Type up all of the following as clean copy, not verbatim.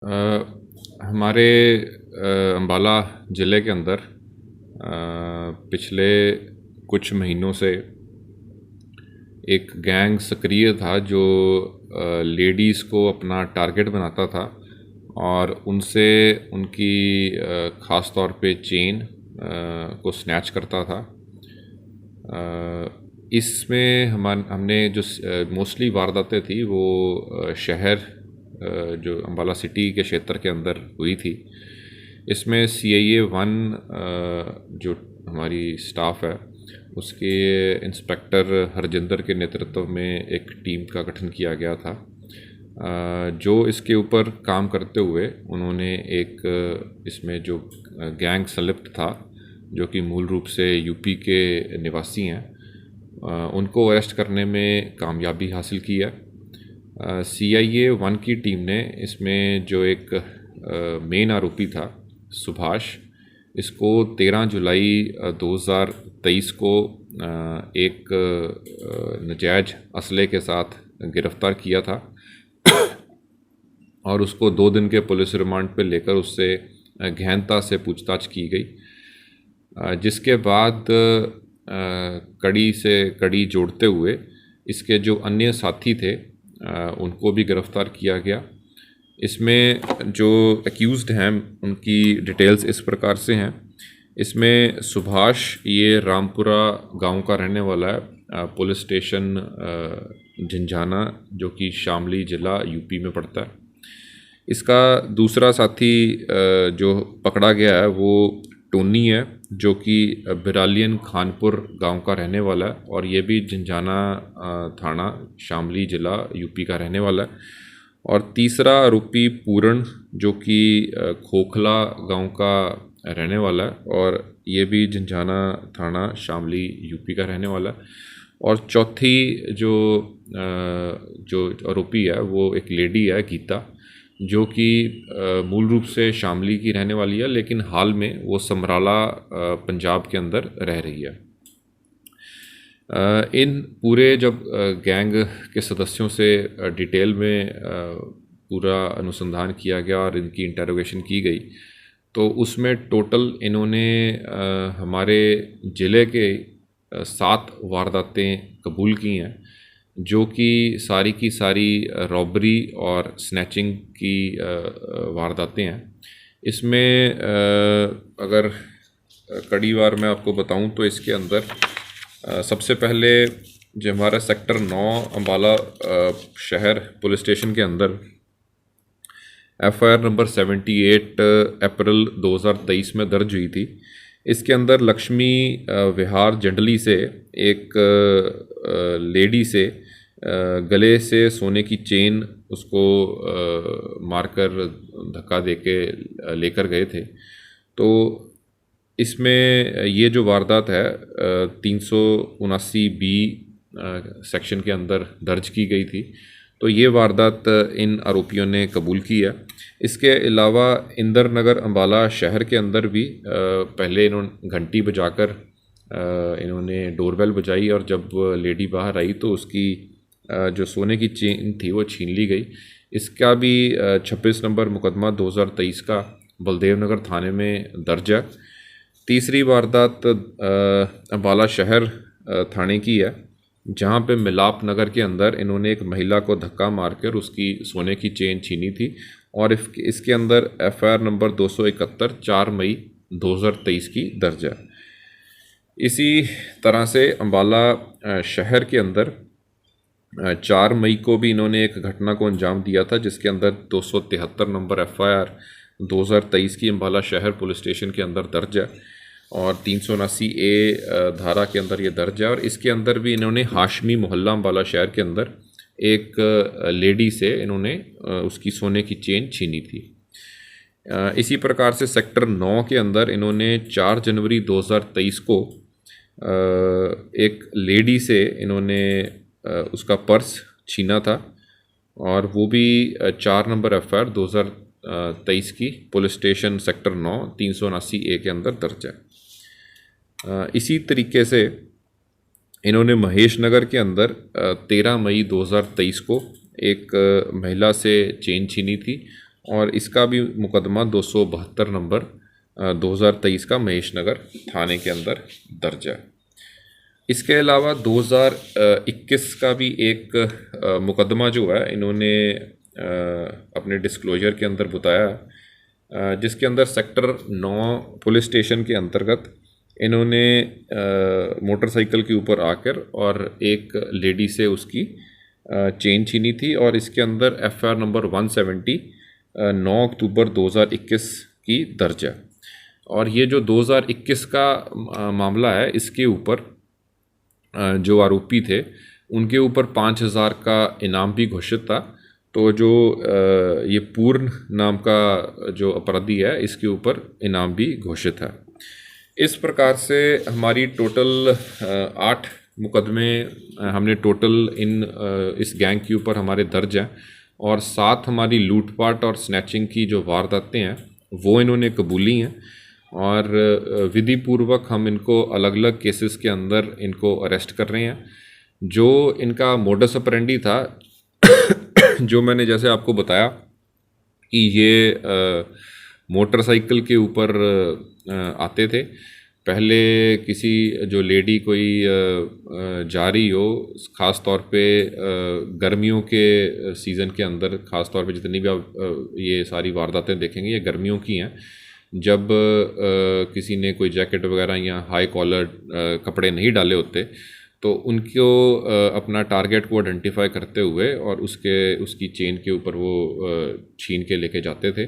हमारे अम्बाला ज़िले के अंदर पिछले कुछ महीनों से एक गैंग सक्रिय था जो लेडीज़ को अपना टारगेट बनाता था और उनसे उनकी ख़ास तौर पे चेन को स्नैच करता था। इसमें हमने जो मोस्टली वारदातें थी वो शहर जो अम्बाला सिटी के क्षेत्र के अंदर हुई थी। इसमें CIA 1 जो हमारी स्टाफ है उसके इंस्पेक्टर हरजिंदर के नेतृत्व में एक टीम का गठन किया गया था, जो इसके ऊपर काम करते हुए उन्होंने एक इसमें जो गैंग संलिप्त था जो कि मूल रूप से यूपी के निवासी हैं, उनको अरेस्ट करने में कामयाबी हासिल की है। CIA 1 की टीम ने इसमें जो एक मेन आरोपी था सुभाष, इसको 13 जुलाई 2023 को एक नाजायज असले के साथ गिरफ्तार किया था और उसको 2 दिन के पुलिस रिमांड पर लेकर उससे गहनता से पूछताछ की गई, जिसके बाद कड़ी से कड़ी जोड़ते हुए इसके जो अन्य साथी थे उनको भी गिरफ़्तार किया गया। इसमें जो एक्यूज़्ड हैं उनकी डिटेल्स इस प्रकार से हैं। इसमें सुभाष ये रामपुरा गांव का रहने वाला है, पुलिस स्टेशन झंझाना जो कि शामली ज़िला यूपी में पड़ता है। इसका दूसरा साथी जो पकड़ा गया है वो टोनी है जो कि बिरालियन खानपुर गांव का रहने वाला है और ये भी झंझाना थाना शामली ज़िला यूपी का रहने वाला है। और तीसरा आरोपी पूरण जो कि खोखला गांव का रहने वाला है और ये भी झंझाना थाना शामली यूपी का रहने वाला है। और चौथी जो आरोपी है वो एक लेडी है गीता, जो कि मूल रूप से शामली की रहने वाली है लेकिन हाल में वो समराला पंजाब के अंदर रह रही है। इन पूरे जब गैंग के सदस्यों से डिटेल में पूरा अनुसंधान किया गया और इनकी इंटरोगेशन की गई तो उसमें टोटल इन्होंने हमारे ज़िले के 7 वारदातें कबूल की हैं, जो कि सारी रॉबरी और स्नैचिंग की वारदातें हैं। इसमें अगर कड़ीवार मैं आपको बताऊं तो इसके अंदर सबसे पहले जो हमारा सेक्टर 9 अम्बाला शहर पुलिस स्टेशन के अंदर FIR नंबर 78 अप्रैल 2023 में दर्ज हुई थी। इसके अंदर लक्ष्मी विहार जंडली से एक लेडी से गले से सोने की चेन उसको मारकर धक्का देके लेकर गए थे। तो इसमें ये जो वारदात है 379B सेक्शन के अंदर दर्ज की गई थी। तो ये वारदात इन आरोपियों ने कबूल की है। इसके अलावा इंदर नगर अम्बाला शहर के अंदर भी पहले इन्होंने घंटी बजाकर इन्होंने डोरबेल बजाई और जब लेडी बाहर आई तो उसकी जो सोने की चेन थी वो छीन ली गई। इसका भी 26 नंबर मुकदमा 2023 का बलदेव नगर थाने में दर्ज है। तीसरी वारदात अम्बाला शहर थाने की है, जहां पे मिलाप नगर के अंदर इन्होंने एक महिला को धक्का मारकर उसकी सोने की चेन छीनी थी और इसके अंदर FIR नंबर 271 4 मई 2023 की दर्ज है। इसी तरह से अम्बाला शहर के अंदर 4 मई को भी इन्होंने एक घटना को अंजाम दिया था, जिसके अंदर 273 नंबर FIR 2023 की अम्बाला शहर पुलिस स्टेशन के अंदर दर्ज है और 379A धारा के अंदर ये दर्ज है। और इसके अंदर भी इन्होंने हाशमी मोहल्ला अम्बाला शहर के अंदर एक लेडी से इन्होंने उसकी सोने की चेन छीनी थी। इसी प्रकार से सेक्टर 9 के अंदर इन्होंने 4 जनवरी 2023 को एक लेडी से इन्होंने उसका पर्स छीना था और वो भी 4 नंबर FIR 2023 की पुलिस स्टेशन सेक्टर 9 379A के अंदर दर्ज है। इसी तरीके से इन्होंने महेश नगर के अंदर 13 मई 2023 को एक महिला से चेन छीनी थी और इसका भी मुकदमा 272 नंबर 2023 का महेश नगर थाने के अंदर दर्ज है। इसके अलावा 2021 का भी एक मुकदमा जो है इन्होंने अपने डिस्क्लोजर के अंदर बताया, जिसके अंदर सेक्टर 9 पुलिस स्टेशन के अंतर्गत इन्होंने मोटरसाइकिल के ऊपर आकर और एक लेडी से उसकी चेन छीनी थी और इसके अंदर FIR नंबर 170 9 अक्टूबर 2021 की दर्ज है। और ये जो 2021 का मामला है, इसके ऊपर जो आरोपी थे उनके ऊपर 5,000 का इनाम भी घोषित था। तो जो ये पूर्ण नाम का जो अपराधी है इसके ऊपर इनाम भी घोषित है। इस प्रकार से हमारी टोटल 8 मुकदमे हमने टोटल इस गैंग के ऊपर हमारे दर्ज हैं और 7 हमारी लूटपाट और स्नैचिंग की जो वारदातें हैं वो इन्होंने कबूली हैं और विधि पूर्वक हम इनको अलग अलग केसेस के अंदर इनको अरेस्ट कर रहे हैं। जो इनका मोडस ऑपरेंडी था जो मैंने जैसे आपको बताया कि ये मोटरसाइकिल के ऊपर आते थे। पहले किसी जो लेडी कोई जा रही हो, ख़ास तौर पे गर्मियों के सीज़न के अंदर, ख़ास तौर पे जितनी भी आप ये सारी वारदातें देखेंगे ये गर्मियों की हैं, जब किसी ने कोई जैकेट वगैरह या हाई कॉलर कपड़े नहीं डाले होते तो उनको अपना टारगेट को आइडेंटिफाई करते हुए और उसकी चेन के ऊपर वो छीन के लेके जाते थे।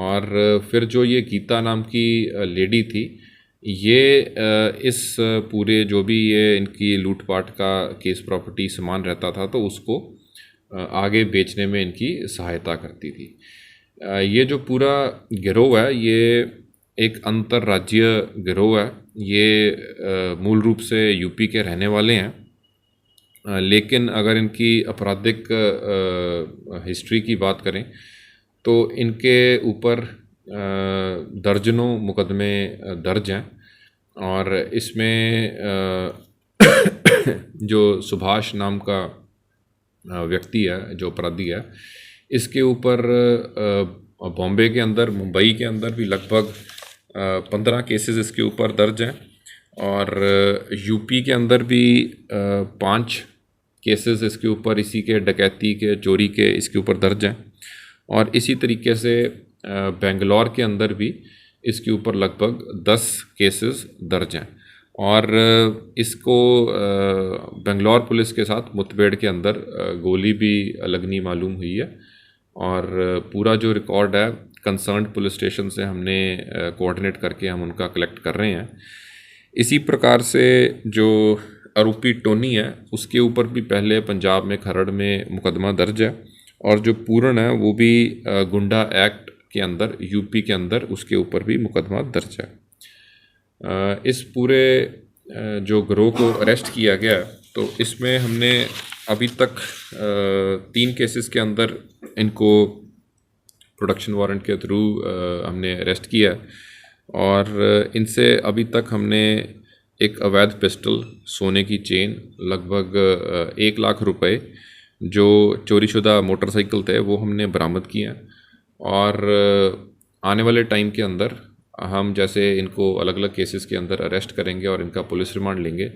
और फिर जो ये गीता नाम की लेडी थी, ये इस पूरे जो भी ये इनकी लूटपाट का केस प्रॉपर्टी सामान रहता था तो उसको आगे बेचने में इनकी सहायता करती थी। ये जो पूरा गिरोह है ये एक अंतर्राज्यीय गिरोह है। ये मूल रूप से यूपी के रहने वाले हैं, लेकिन अगर इनकी आपराधिक हिस्ट्री की बात करें तो इनके ऊपर दर्जनों मुकदमे दर्ज हैं और इसमें जो सुभाष नाम का व्यक्ति है जो अपराधी है, इसके ऊपर बॉम्बे के अंदर, मुंबई के अंदर भी लगभग 15 केसेस इसके ऊपर दर्ज हैं और यूपी के अंदर भी 5 केसेस इसके ऊपर इसी के डकैती के, चोरी के इसके ऊपर दर्ज हैं। और इसी तरीके से बेंगलोर के अंदर भी इसके ऊपर लगभग 10 केसेस दर्ज हैं और इसको बेंगलोर पुलिस के साथ मुठभेड़ के अंदर गोली भी लगनी मालूम हुई है। और पूरा जो रिकॉर्ड है कंसर्न्ड पुलिस स्टेशन से हमने कोऑर्डिनेट करके हम उनका कलेक्ट कर रहे हैं। इसी प्रकार से जो आरोपी टोनी है उसके ऊपर भी पहले पंजाब में खरड़ में मुकदमा दर्ज है और जो पूर्ण है वो भी गुंडा एक्ट के अंदर यूपी के अंदर उसके ऊपर भी मुकदमा दर्ज है। इस पूरे जो गिरोह को अरेस्ट किया गया तो इसमें हमने अभी तक 3 केसेस के अंदर इनको प्रोडक्शन वारंट के थ्रू हमने अरेस्ट किया और इनसे अभी तक हमने एक अवैध पिस्टल, सोने की चेन, लगभग 1 लाख रुपए जो चोरीशुदा मोटरसाइकिल थे वो हमने बरामद किए हैं। और आने वाले टाइम के अंदर हम जैसे इनको अलग अलग केसेस के अंदर अरेस्ट करेंगे और इनका पुलिस रिमांड लेंगे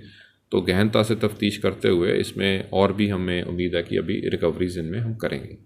तो गहनता से तफ्तीश करते हुए इसमें और भी हमें उम्मीद है कि अभी रिकवरीज इनमें हम करेंगे।